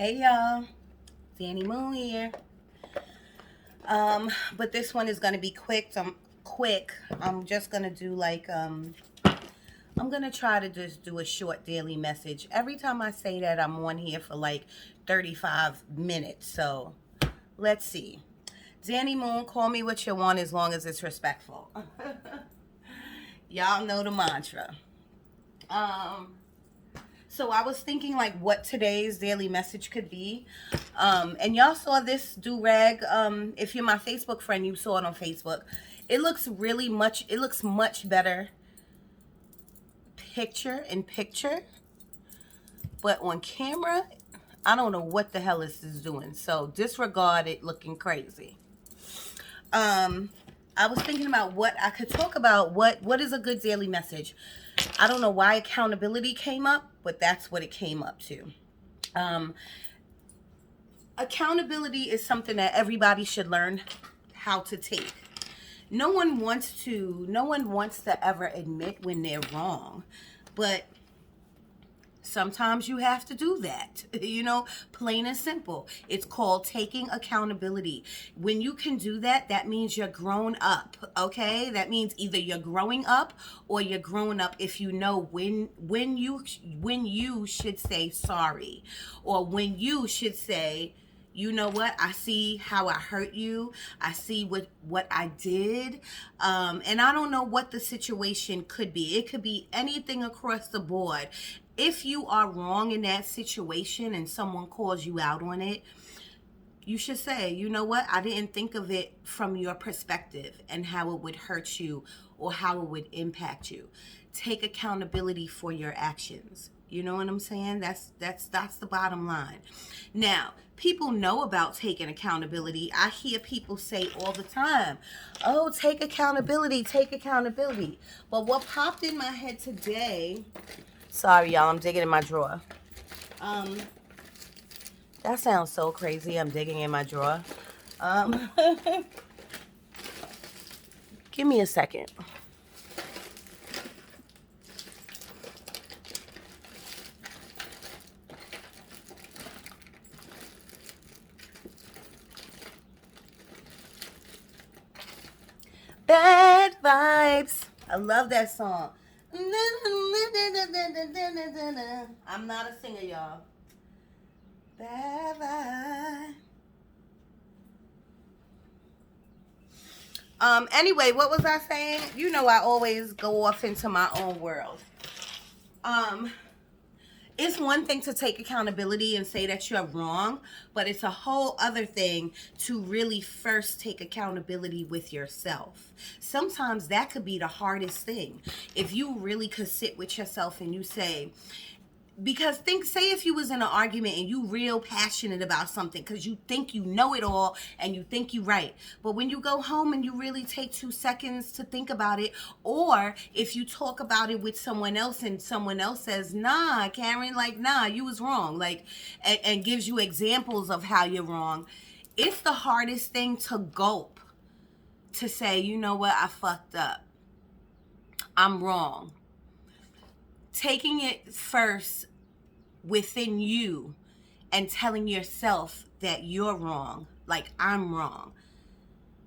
Hey y'all, Danny Moon here. But this one is gonna be quick. I'm just gonna do I'm gonna try to just do a short daily message. Every time I say that, I'm on here for like 35 minutes. So let's see. Danny Moon, call me what you want as long as it's respectful. Y'all know the mantra. Um, So I was thinking like what today's daily message could be. And y'all saw this do-rag. If you're my Facebook friend, you saw it on Facebook. It looks much better picture in picture. But on camera, I don't know what the hell this is doing. So disregard it looking crazy. Um, I was thinking about what I could talk about. What is a good daily message? I don't know why accountability came up, but that's what it came up to. Um, Accountability is something that everybody should learn how to take. No one wants to ever admit when they're wrong, but sometimes you have to do that. Plain and simple. It's called taking accountability. When you can do that, that means you're grown up, okay? That means either you're growing up or you're grown up if you know when you should say sorry, or when you should say, you know what, I see how I hurt you, I see what I did, and I don't know what the situation could be. It could be anything across the board. If you are wrong in that situation and someone calls you out on it, you should say, you know what, I didn't think of it from your perspective and how it would hurt you or how it would impact you. Take accountability for your actions. You know what I'm saying? That's the bottom line. Now, people know about taking accountability. I hear people say all the time, "Oh, take accountability, take accountability." But what popped in my head today, sorry y'all, I'm digging in my drawer. Um that sounds so crazy. I'm digging in my drawer. Um Give me a second. Bad vibes. I love that song. I'm not a singer, y'all. Bad vibes. Anyway, what was I saying? I always go off into my own world. Um, it's one thing to take accountability and say that you're wrong, but it's a whole other thing to really first take accountability with yourself. Sometimes that could be the hardest thing. If you really could sit with yourself and you say, because say if you was in an argument and you real passionate about something because you think you know it all and you think you right, but when you go home and you really take 2 seconds to think about it, or if you talk about it with someone else and someone else says, "Nah, Karen, like, nah, you was wrong," like, and gives you examples of how you're wrong, it's the hardest thing to gulp, to say, you know what, I fucked up, I'm wrong. Taking it first within you and telling yourself that you're wrong, like I'm wrong,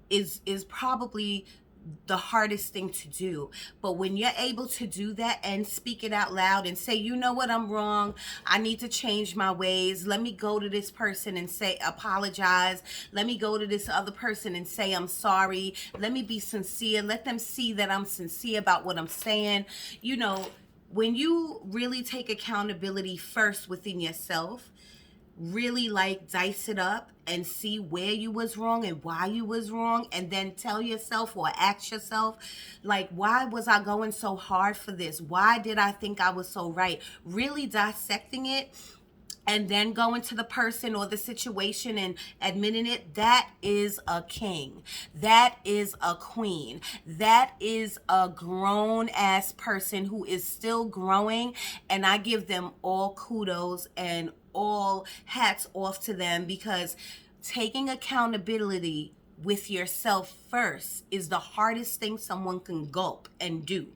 is probably the hardest thing to do. But when you're able to do that and speak it out loud and say, you know what, I'm wrong, I need to change my ways, let me go to this person and say apologize, let me go to this other person and say I'm sorry, let me be sincere, let them see that I'm sincere about what I'm saying. When you really take accountability first within yourself, really like dice it up and see where you was wrong and why you was wrong, and then tell yourself or ask yourself, like, why was I going so hard for this? Why did I think I was so right? Really dissecting it and then going to the person or the situation and admitting it, that is a king. That is a queen. That is a grown ass person who is still growing. And I give them all kudos and all hats off to them, because taking accountability with yourself first is the hardest thing someone can gulp and do.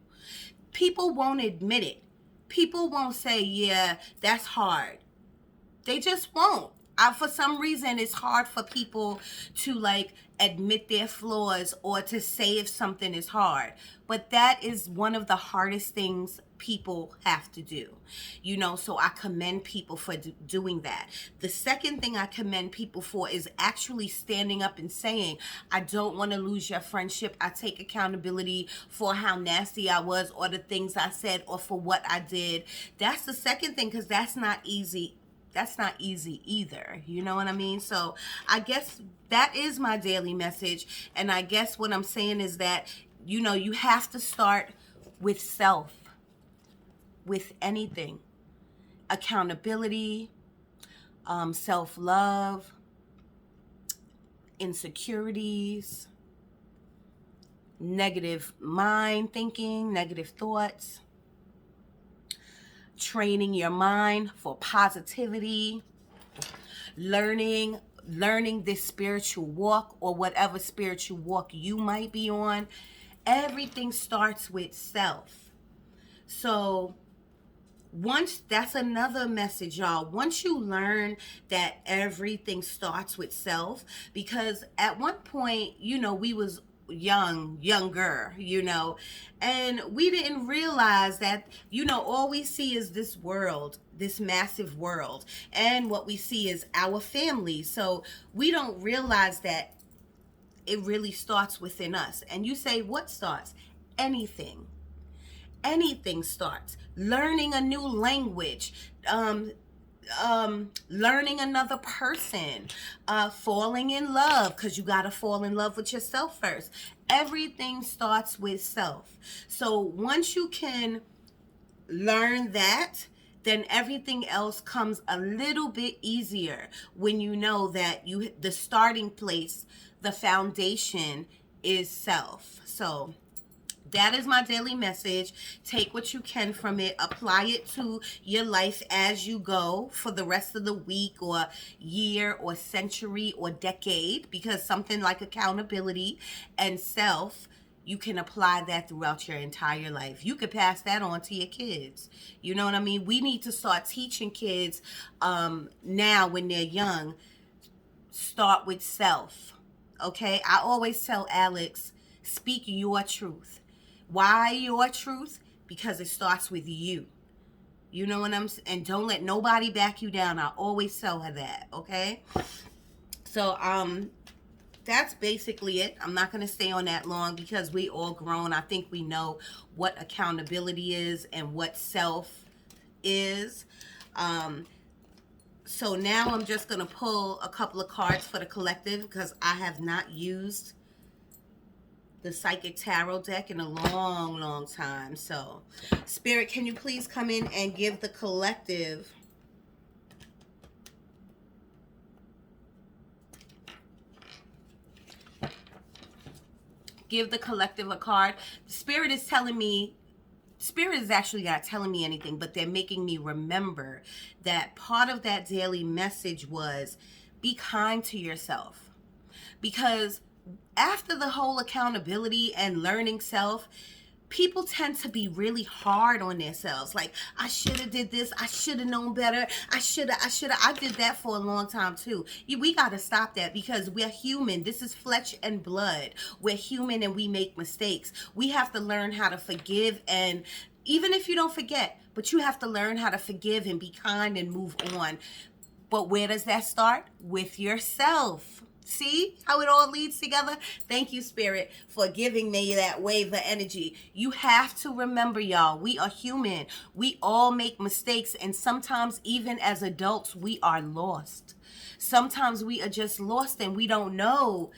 People won't admit it. People won't say, yeah, that's hard. They just won't. For some reason, it's hard for people to like admit their flaws or to say if something is hard. But that is one of the hardest things people have to do, you know, so I commend people for doing that. The second thing I commend people for is actually standing up and saying, I don't want to lose your friendship. I take accountability for how nasty I was or the things I said or for what I did. That's the second thing, because that's not easy. That's not easy either. You know what I mean? So I guess that is my daily message. And I guess what I'm saying is that, you know, you have to start with self, with anything. Accountability, self-love, insecurities, negative mind thinking, negative thoughts, training your mind for positivity, learning this spiritual walk or whatever spiritual walk you might be on. Everything starts with self. So that's another message, y'all. Once you learn that everything starts with self, because at one point, you know, we was younger, you know, and we didn't realize that, you know, all we see is this world, this massive world, and what we see is our family. So we don't realize that it really starts within us. And you say, what starts? Anything starts. Learning a new language, learning another person, falling in love, because you got to fall in love with yourself first. Everything starts with self. So once you can learn that, then everything else comes a little bit easier when you know that the starting place, the foundation is self. So that is my daily message. Take what you can from it. Apply it to your life as you go for the rest of the week or year or century or decade, because something like accountability and self, you can apply that throughout your entire life. You could pass that on to your kids. You know what I mean? We need to start teaching kids now when they're young. Start with self. Okay? I always tell Alex, speak your truth. Why your truth? Because it starts with you. You know what I'm saying? And don't let nobody back you down. I always tell her that, okay? So, that's basically it. I'm not going to stay on that long because we all grown. I think we know what accountability is and what self is. So now I'm just going to pull a couple of cards for the collective because I have not used the Psychic Tarot deck in a long time. So, Spirit, can you please come in and give the collective a card? Spirit is telling me, Spirit is actually not telling me anything, but they're making me remember that part of that daily message was be kind to yourself. Because after the whole accountability and learning self, people tend to be really hard on themselves. Like, I should have did this. I should have known better. I should have. I did that for a long time too. We got to stop that because we're human. This is flesh and blood. We're human and we make mistakes. We have to learn how to forgive, and even if you don't forget, but you have to learn how to forgive and be kind and move on. But where does that start? With yourself. See how it all leads together? Thank you, Spirit, for giving me that wave of energy. You have to remember, y'all, we are human. We all make mistakes, and sometimes even as adults, we are lost. Sometimes we are just lost and we don't know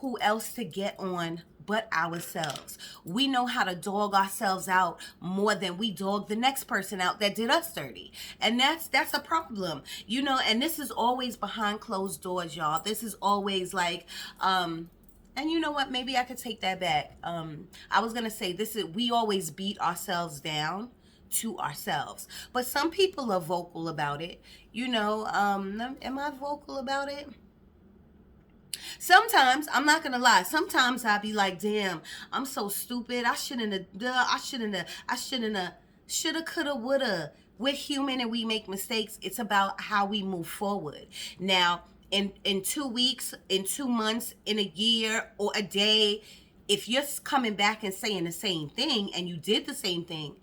who else to get on but ourselves. We know how to dog ourselves out more than we dog the next person out that did us dirty. And that's a problem. You know, and this is always behind closed doors, y'all. This is always like, and you know what? Maybe I could take that back. I was going to say we always beat ourselves down to ourselves. But some people are vocal about it. You know, am I vocal about it? Sometimes, I'm not gonna lie, sometimes I'll be like, damn, I'm so stupid. I shouldn't have, shoulda, coulda, woulda. we're human and we make mistakes. It's about how we move forward. Now, in 2 weeks, in 2 months, in a year, or a day, if you're coming back and saying the same thing and you did the same thing,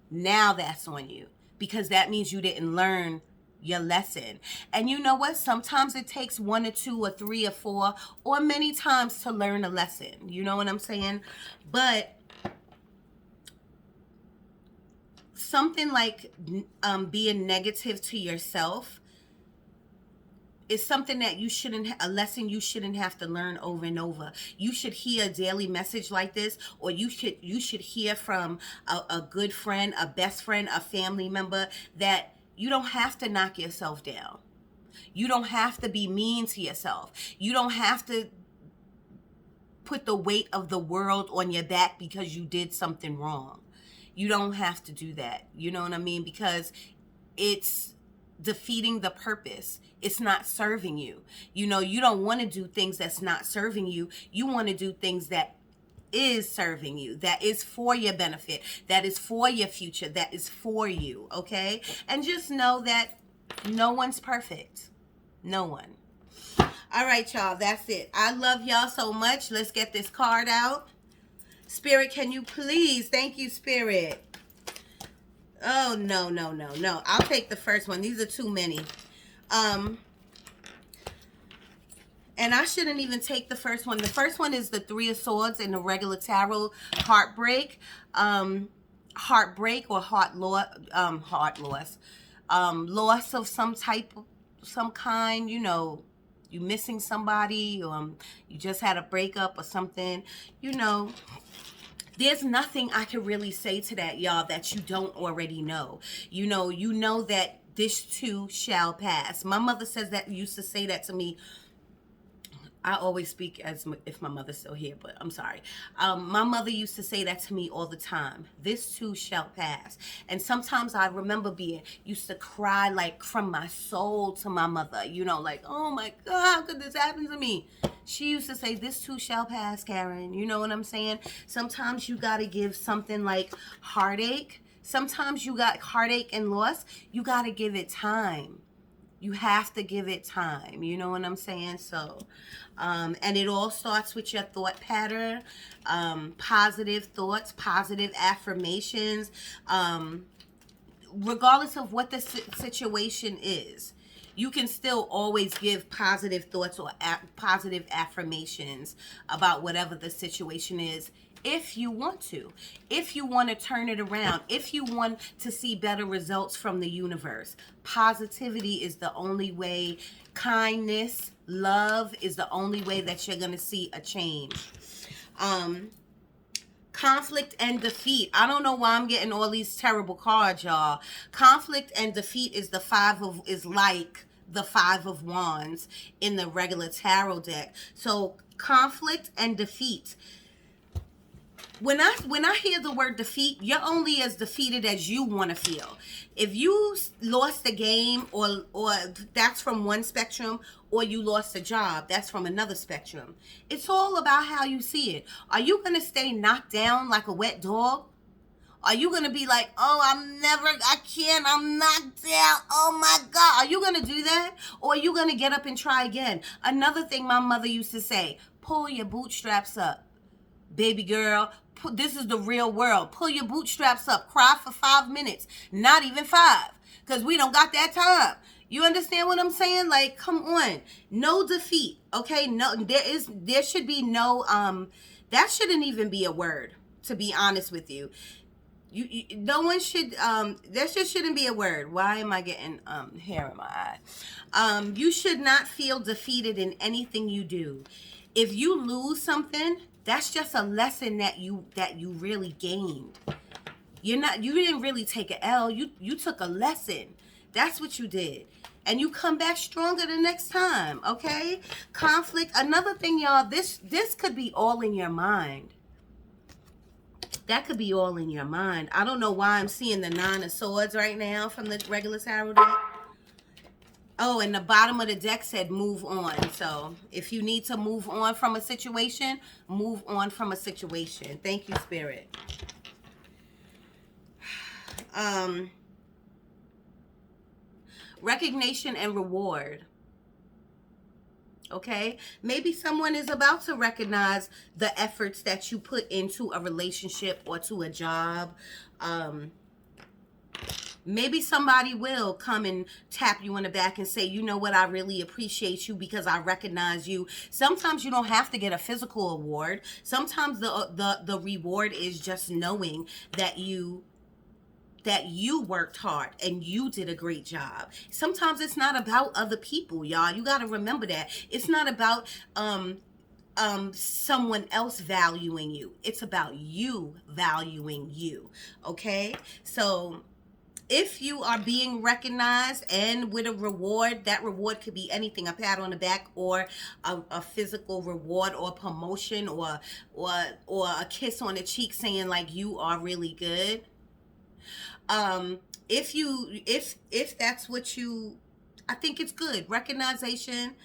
now that's on you, because that means you didn't learn your lesson. And you know what? Sometimes it takes 1 or 2 or 3 or 4 or many times to learn a lesson. You know what I'm saying? But something like being negative to yourself is something that you shouldn't, a lesson you shouldn't have to learn over and over. You should hear a daily message like this, or you should hear from a good friend, a best friend, a family member, that you don't have to knock yourself down. You don't have to be mean to yourself. You don't have to put the weight of the world on your back because you did something wrong. You don't have to do that. You know what I mean? Because it's defeating the purpose. It's not serving you. You know, you don't want to do things that's not serving you. You want to do things that is serving you, that is for your benefit, that is for your future, that is for you, okay? And just know that no one's perfect. No one. All right, y'all, that's it. I love y'all so much. Let's get this card out. Spirit, can you please? Thank you, Spirit. Oh, no. I'll take the first one. These are too many. And I shouldn't even take the first one. The first one is the 3 of Swords in the regular tarot. Heartbreak. Heartbreak or heart loss. Loss of some type, some kind, you know, you missing somebody, you just had a breakup or something, you know. There's nothing I can really say to that, y'all, that you don't already know. You know that this too shall pass. My mother used to say that to me. I always speak as if my mother's still here, but I'm sorry. My mother used to say that to me all the time. This too shall pass. And sometimes I remember used to cry like from my soul to my mother, you know, like, oh my God, how could this happen to me? She used to say, this too shall pass, Karen. You know what I'm saying? Sometimes you got to give something like heartache. Sometimes you got heartache and loss. You got to give it time. You have to give it time. You know what I'm saying? So, and it all starts with your thought pattern, positive thoughts, positive affirmations, regardless of what the situation is. You can still always give positive thoughts or positive affirmations about whatever the situation is, if you want to. If you want to turn it around, if you want to see better results from the universe. Positivity is the only way. Kindness, love is the only way that you're going to see a change. Conflict and defeat. I don't know why I'm getting all these terrible cards, y'all. Conflict and defeat is like the 5 of Wands in the regular tarot deck. So conflict and defeat. When I hear the word defeat, you're only as defeated as you want to feel. If you lost the game, or that's from one spectrum, or you lost a job, that's from another spectrum. It's all about how you see it. Are you going to stay knocked down like a wet dog? Are you going to be like, oh, I'm knocked down. Oh my God. Are you going to do that? Or are you going to get up and try again? Another thing my mother used to say, pull your bootstraps up, baby girl. This is the real world. Pull your bootstraps up. Cry for 5 minutes. Not even 5. Because we don't got that time. You understand what I'm saying? Like, come on. No defeat. Okay? No, there should be no, that shouldn't even be a word, to be honest with you. No one should, that just shouldn't be a word. Why am I getting hair in my eye? You should not feel defeated in anything you do. If you lose something, that's just a lesson that you really gained. You didn't really take an L. You took a lesson. That's what you did. And you come back stronger the next time, okay? Conflict. Another thing, y'all, this could be all in your mind. That could be all in your mind. I don't know why I'm seeing the 9 of Swords right now from the regular tarot deck. Oh, and the bottom of the deck said move on. So if you need to move on from a situation, move on from a situation. Thank you, Spirit. Recognition and reward. Okay, maybe someone is about to recognize the efforts that you put into a relationship or to a job. Maybe somebody will come and tap you on the back and say, you know what, I really appreciate you because I recognize you. Sometimes you don't have to get a physical award. Sometimes the reward is just knowing that you worked hard and you did a great job. Sometimes it's not about other people, y'all. You got to remember that. It's not about someone else valuing you. It's about you valuing you. Okay? So if you are being recognized and with a reward, that reward could be anything, a pat on the back or a physical reward or promotion or a kiss on the cheek saying like you are really good. If that's what you, I think it's good. Recognition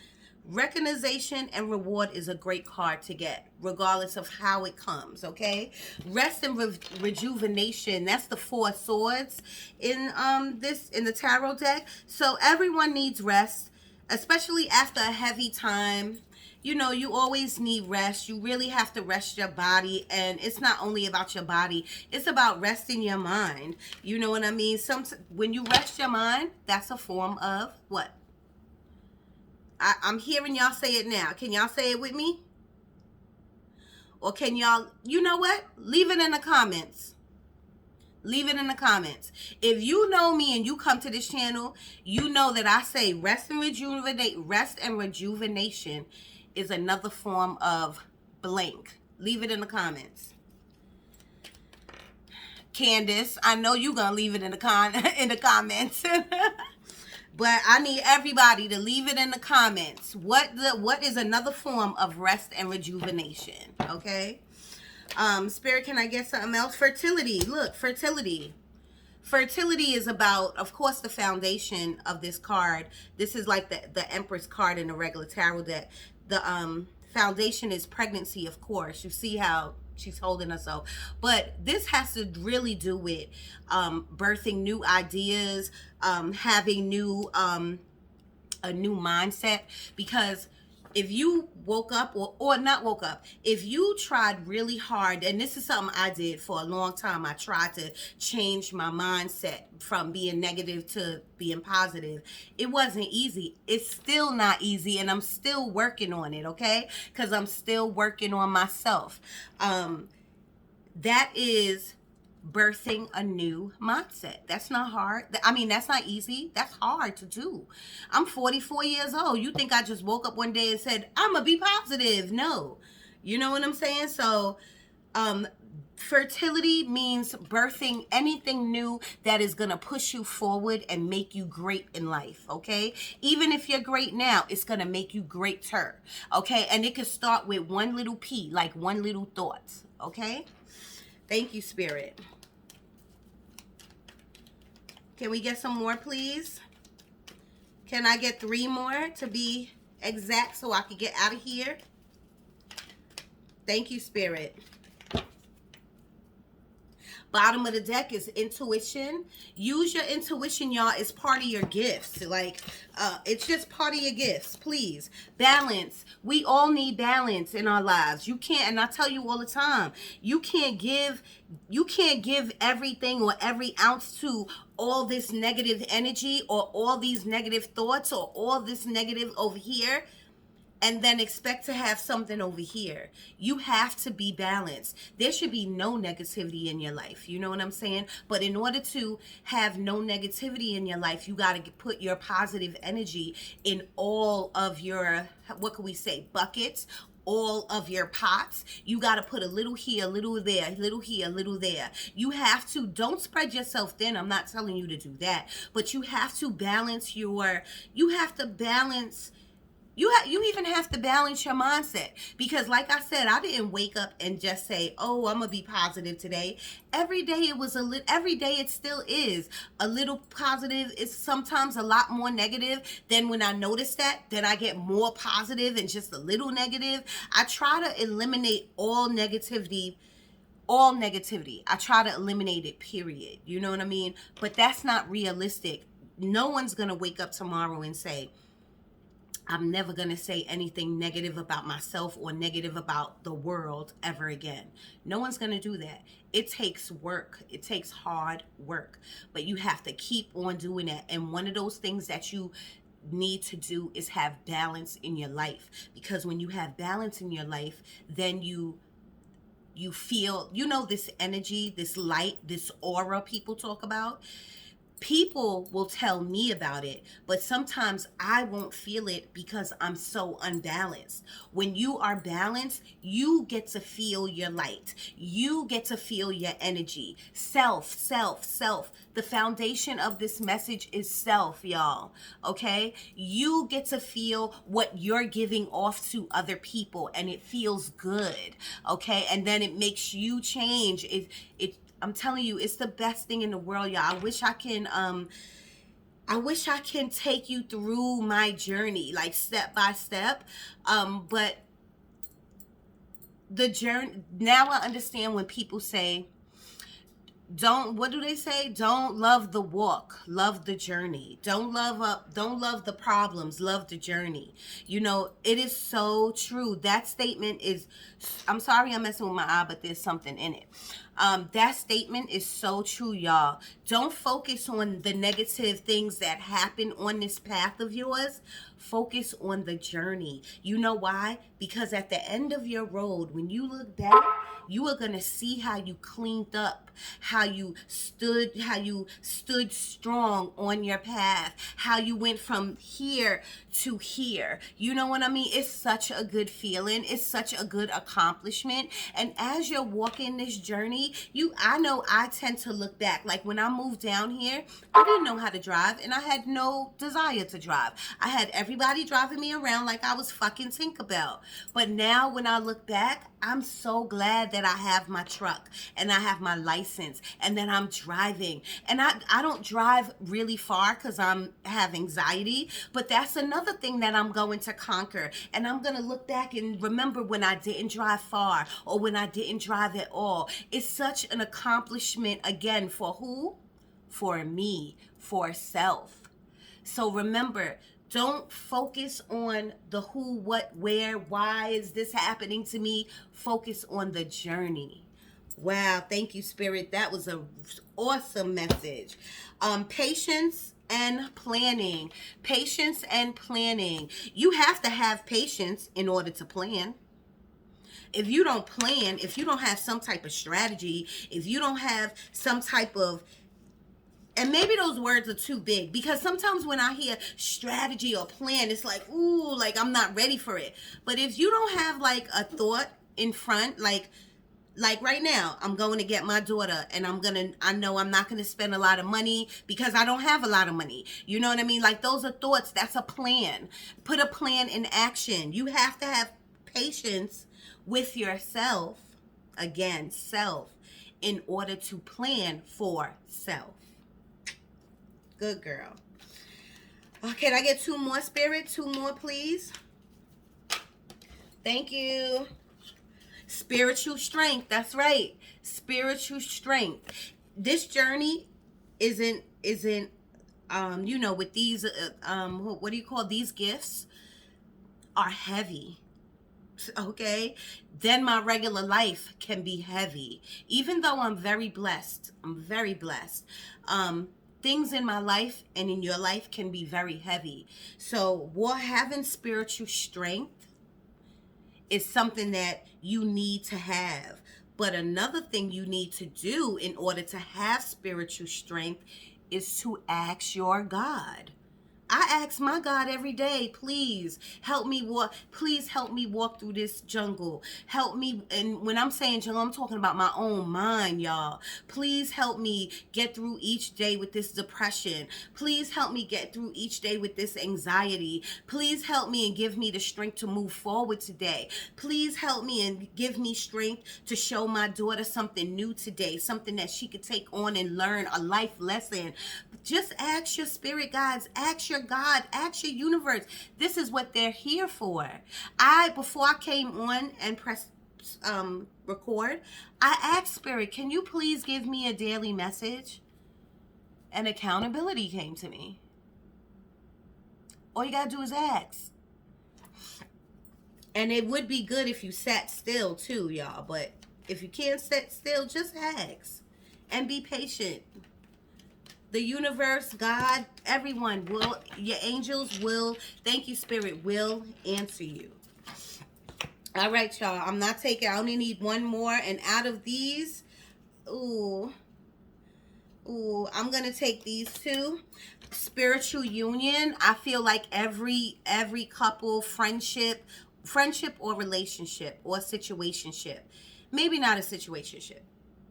and reward is a great card to get, regardless of how it comes. Okay, rest and rejuvenation. That's the 4 swords in the tarot deck. So everyone needs rest, especially after a heavy time. You know, you always need rest. You really have to rest your body. And it's not only about your body. It's about resting your mind. You know what I mean? When you rest your mind, that's a form of what? I'm hearing y'all say it now. Can y'all say it with me? Or can y'all, you know what? Leave it in the comments. Leave it in the comments. If you know me and you come to this channel, you know that I say rest and rejuvenation is another form of blank. Leave it in the comments. Candace, I know you're going to leave it in the comments. But I need everybody to leave it in the comments. What is another form of rest and rejuvenation? Okay. Spirit, can I get something else? Fertility. Look, fertility. Fertility is about, of course, the foundation of this card. This is like the Empress card in the regular tarot deck. The foundation is pregnancy, of course. You see how she's holding us up. But this has to really do with birthing new ideas, having a new mindset. Because if you woke up or not woke up, if you tried really hard, and this is something I did for a long time, I tried to change my mindset from being negative to being positive. It wasn't easy. It's still not easy, and I'm still working on it, okay? Because I'm still working on myself. That is birthing a new mindset. That's not hard. I mean, that's not easy. That's hard to do. I'm 44 years old. You think I just woke up one day and said, I'm gonna be positive? No. You know what I'm saying? So, fertility means birthing anything new that is gonna push you forward and make you great in life, okay? Even if you're great now, it's gonna make you greater, okay? And it can start with one little P, like one little thought, okay? Thank you, Spirit. Can we get some more, please? Can I get 3 more to be exact so I can get out of here? Thank you, Spirit. Bottom of the deck is intuition. Use your intuition, y'all. It's part of your gifts. Like, it's just part of your gifts. Please. Balance. We all need balance in our lives. You can't, and I tell you all the time, you can't give everything or every ounce to all this negative energy or all these negative thoughts or all this negative over here and then expect to have something over here. You have to be balanced. There should be no negativity in your life. You know what I'm saying? But in order to have no negativity in your life, you got to put your positive energy in all of your, what can we say, buckets, all of your pots. You got to put a little here, a little there, a little here, a little there. You have to, don't spread yourself thin. I'm not telling you to do that. But you have to balance you even have to balance your mindset, because like I said, I didn't wake up and just say, oh, I'm gonna be positive today. Every day it still is a little positive. It's sometimes a lot more negative. Then when I notice that, then I get more positive and just a little negative. I try to eliminate all negativity. I try to eliminate it, period. You know what I mean? But that's not realistic. no one's going to wake up tomorrow and say, I'm never going to say anything negative about myself or negative about the world ever again. No one's going to do that. It takes work. It takes hard work. But you have to keep on doing that. And one of those things that you need to do is have balance in your life. Because when you have balance in your life, then you feel, this energy, this light, this aura people talk about. People will tell me about it, but sometimes I won't feel it because I'm so unbalanced. When you are balanced, you get to feel your light. You get to feel your energy. Self. The foundation of this message is self, y'all. Okay? You get to feel what you're giving off to other people, and it feels good. Okay? And then it makes you change. I'm telling you, it's the best thing in the world, y'all. I wish I can take you through my journey, like step by step. But the journey, now I understand when people say, what do they say? Don't love the walk, love the journey. Don't love the problems, love the journey. It is so true. That statement is, I'm sorry I'm messing with my eye, but there's something in it. That statement is so true, y'all. Don't focus on the negative things that happen on this path of yours. Focus on the journey. You know why? Because at the end of your road, when you look back, you are going to see how you cleaned up, how you stood strong on your path, how you went from here to here. You know what I mean? It's such a good feeling. It's such a good accomplishment. And as you're walking this journey, I know I tend to look back. Like when I moved down here, I didn't know how to drive and I had no desire to drive. I had everybody driving me around like I was fucking Tinkerbell. But now when I look back, I'm so glad that I have my truck and I have my license and that I'm driving. And I don't drive really far because I have anxiety, but that's another thing that I'm going to conquer. And I'm going to look back and remember when I didn't drive far or when I didn't drive at all. It's such an accomplishment, again, for who? For me, for self. So remember, don't focus on the who, what, where, why is this happening to me. Focus on the journey. Wow, thank you, Spirit. That was an awesome message. Patience and planning. Patience and planning. You have to have patience in order to plan. If you don't plan, if you don't have some type of strategy, if you don't have some type of, and maybe those words are too big, because sometimes when I hear strategy or plan, it's like, ooh, like I'm not ready for it. But if you don't have like a thought in front, like right now, I'm going to get my daughter and I know I'm not going to spend a lot of money because I don't have a lot of money. You know what I mean? Like those are thoughts. That's a plan. Put a plan in action. You have to have patience with yourself, again, self, in order to plan for self. Good girl. Can I get two more, Spirit? Two more, please. Thank you. Spiritual strength. That's right. Spiritual strength. This journey isn't with these what do you call these gifts are heavy. Okay? Then my regular life can be heavy. Even though I'm very blessed. Things in my life and in your life can be very heavy. So having spiritual strength is something that you need to have. But another thing you need to do in order to have spiritual strength is to ask your God. I ask my God every day, please help me walk. Please help me walk through this jungle. Help me. And when I'm saying jungle, I'm talking about my own mind, y'all. Please help me get through each day with this depression. Please help me get through each day with this anxiety. Please help me and give me the strength to move forward today. Please help me and give me strength to show my daughter something new today, something that she could take on and learn, a life lesson. Just ask your spirit guides, ask your God, ask your universe. This is what they're here for. Before I came on and pressed record, I asked Spirit, can you please give me a daily message? And accountability came to me. All you gotta do is ask. And it would be good if you sat still too, y'all. But if you can't sit still, just ask. And be patient. The universe, God, everyone will, your angels will, thank you, Spirit, will answer you. All right, y'all. I'm not taking, I only need one more. And out of these, I'm going to take these two. Spiritual union. I feel like every couple, friendship or relationship or situationship. Maybe not a situationship.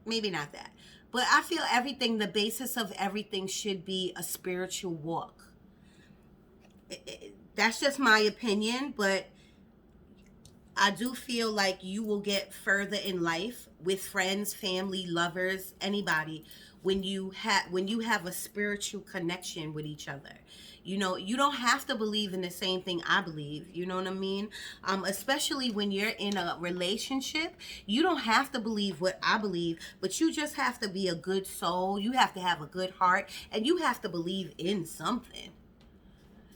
Maybe not that. But I feel everything, the basis of everything should be a spiritual walk. That's just my opinion, but I do feel like you will get further in life with friends, family, lovers, anybody when you have a spiritual connection with each other. You know, you don't have to believe in the same thing I believe. You know what I mean? Especially when you're in a relationship, you don't have to believe what I believe, but you just have to be a good soul. You have to have a good heart, and you have to believe in something.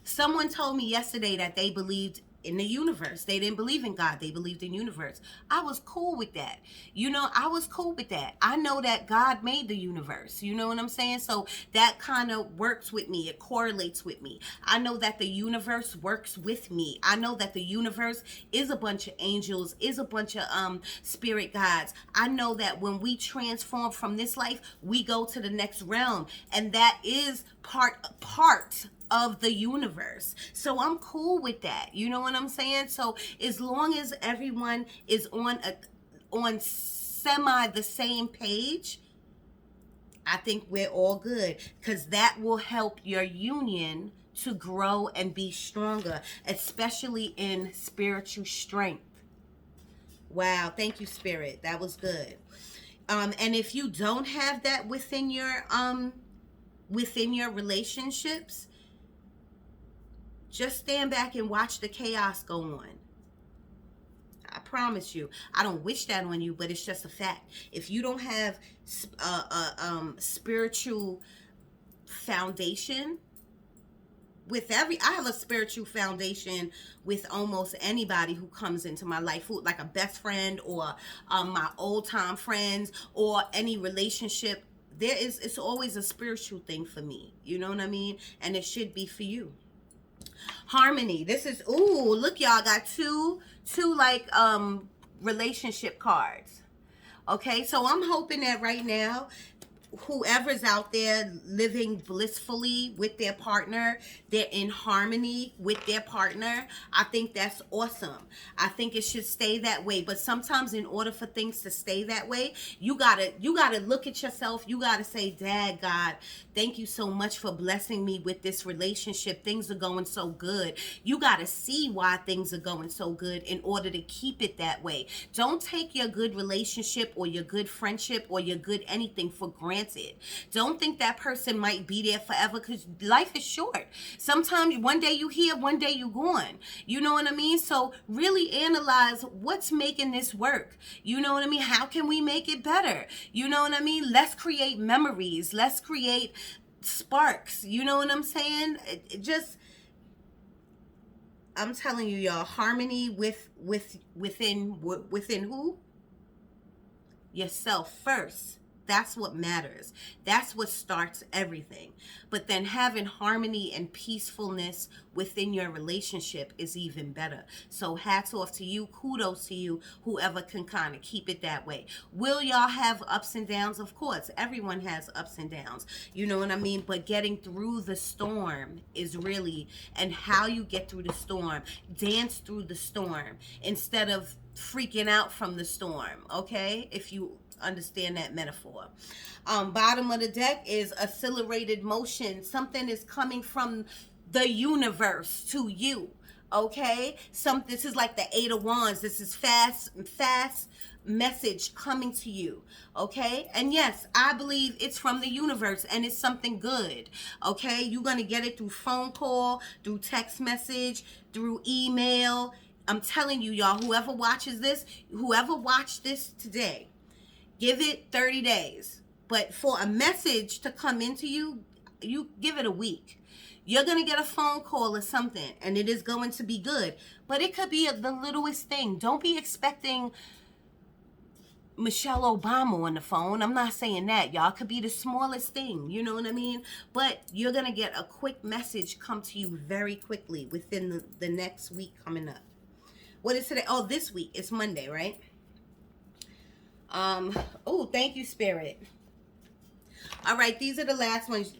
Someone told me yesterday that they believed in the universe. They didn't believe in God. They believed in universe. I was cool with that. You know, I was cool with that. I know that God made the universe. You know what I'm saying? So that kind of works with me. It correlates with me. I know that the universe works with me. I know that the universe is a bunch of angels, is a bunch of spirit guides. I know that when we transform from this life, we go to the next realm. And that is part of the universe. So I'm cool with that. You know what I'm saying? So as long as everyone is on semi the same page, I think we're all good, because that will help your union to grow and be stronger, especially in spiritual strength. Wow, thank you, Spirit. That was good. And if you don't have that within your relationships, just stand back and watch the chaos go on. I promise you. I don't wish that on you, but it's just a fact. If you don't have spiritual foundation I have a spiritual foundation with almost anybody who comes into my life, who, like a best friend or my old time friends or any relationship. It's always a spiritual thing for me. You know what I mean? And it should be for you. Harmony. This is, look, y'all, got two like relationship cards. Okay, so I'm hoping that right now, whoever's out there living blissfully with their partner, they're in harmony with their partner. I think that's awesome. I think it should stay that way. But sometimes in order for things to stay that way, you gotta look at yourself. You gotta say, Dad, God, thank you so much for blessing me with this relationship. Things are going so good. You gotta see why things are going so good in order to keep it that way. Don't take your good relationship or your good friendship or your good anything for granted. Don't think that person might be there forever, because life is short. Sometimes one day you here, one day you gone. You know what I mean? So really analyze what's making this work. You know what I mean? How can we make it better? You know what I mean? Let's create memories. Let's create sparks. You know what I'm saying? I'm telling you, y'all, harmony within who? Yourself first. That's what matters. That's what starts everything. But then having harmony and peacefulness within your relationship is even better. So hats off to you. Kudos to you, whoever can kind of keep it that way. Will y'all have ups and downs? Of course. Everyone has ups and downs. You know what I mean? But getting through the storm is really, and how you get through the storm. Dance through the storm instead of freaking out from the storm. Okay? If you understand that metaphor. Bottom of the deck is accelerated motion. Something is coming from the universe to you. Okay? This is like the 8 of Wands. This is fast message coming to you. Okay? And yes, I believe it's from the universe and it's something good. Okay? You're going to get it through phone call, through text message, through email. I'm telling you, y'all, whoever watched this today, give it 30 days. But for a message to come into you, you give it a week. You're going to get a phone call or something, and it is going to be good. But it could be the littlest thing. Don't be expecting Michelle Obama on the phone. I'm not saying that, y'all. Could be the smallest thing, you know what I mean? But you're going to get a quick message come to you very quickly within the next week coming up. What is today? Oh, this week. It's Monday, right? Oh, thank you, Spirit. All right, these are the last ones.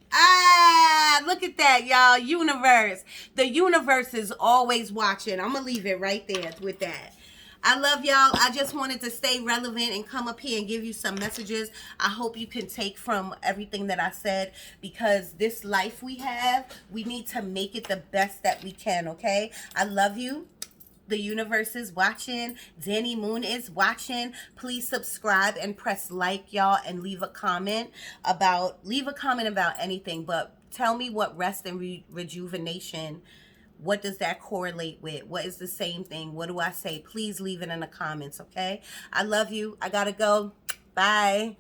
Look at that, y'all. Universe. The universe is always watching. I'm going to leave it right there with that. I love y'all. I just wanted to stay relevant and come up here and give you some messages. I hope you can take from everything that I said, because this life we have, we need to make it the best that we can, okay? I love you. The universe is watching. Danny Moon is watching. Please subscribe and press like, y'all, and leave a comment about anything, but tell me what rest and rejuvenation, what does that correlate with? What is the same thing? What do I say? Please leave it in the comments, okay? I love you. I gotta go. Bye.